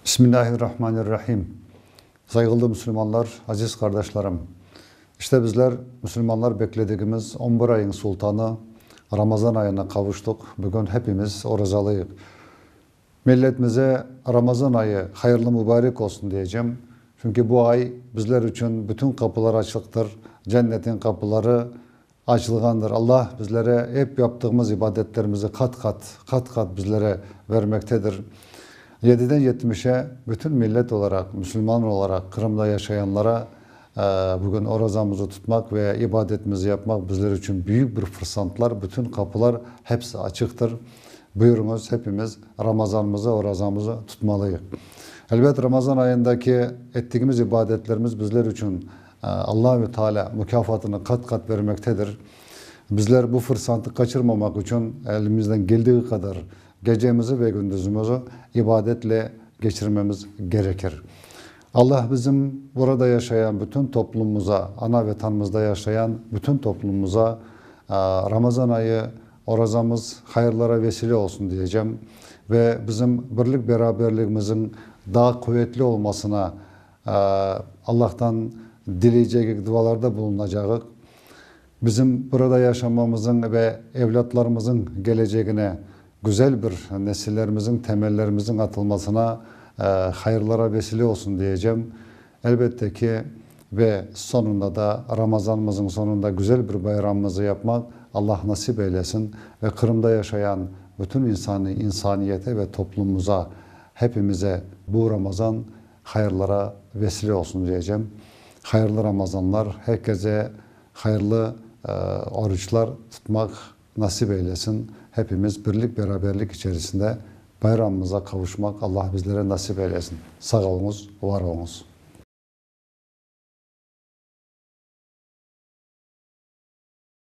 Bismillahirrahmanirrahim. Saygılı Müslümanlar, aziz kardeşlerim. İşte bizler Müslümanlar beklediğimiz 11 ayın sultanı Ramazan ayına kavuştuk. Bugün hepimiz orucalıyız. Milletimize Ramazan ayı hayırlı mübarek olsun diyeceğim. Çünkü bu ay bizler için bütün kapılar açıktır. Cennetin kapıları açılgandır. Allah bizlere hep yaptığımız ibadetlerimizi kat kat bizlere vermektedir. 7'den 70'e bütün millet olarak, Müslüman olarak Kırım'da yaşayanlara bugün orucumuzu tutmak ve ibadetimizi yapmak bizler için büyük bir fırsatlar. Bütün kapılar hepsi açıktır. Buyurunuz hepimiz Ramazanımızı, orucumuzu tutmalıyız. Elbette Ramazan ayındaki ettiğimiz ibadetlerimiz bizler için Allah-u Teala mükafatını kat kat vermektedir. Bizler bu fırsatı kaçırmamak için elimizden geldiği kadar gecemizi ve gündüzümüzü ibadetle geçirmemiz gerekir. Allah bizim burada yaşayan bütün toplumumuza, ana vatanımızda yaşayan bütün toplumumuza Ramazan ayı orucumuz hayırlara vesile olsun diyeceğim. Ve bizim birlik beraberliğimizin daha kuvvetli olmasına Allah'tan dileyecek dualarda bulunacağız. Bizim burada yaşamamızın ve evlatlarımızın geleceğine, güzel bir nesillerimizin, temellerimizin atılmasına hayırlara vesile olsun diyeceğim. Elbette ki ve sonunda da Ramazanımızın sonunda güzel bir bayramımızı yapmak Allah nasip eylesin ve Kırım'da yaşayan bütün insaniyete ve toplumumuza, hepimize bu Ramazan hayırlara vesile olsun diyeceğim. Hayırlı Ramazanlar, herkese hayırlı oruçlar tutmak nasip eylesin. Hepimiz birlik beraberlik içerisinde bayramımıza kavuşmak Allah bizlere nasip eylesin. Sağ olunuz, var olunuz.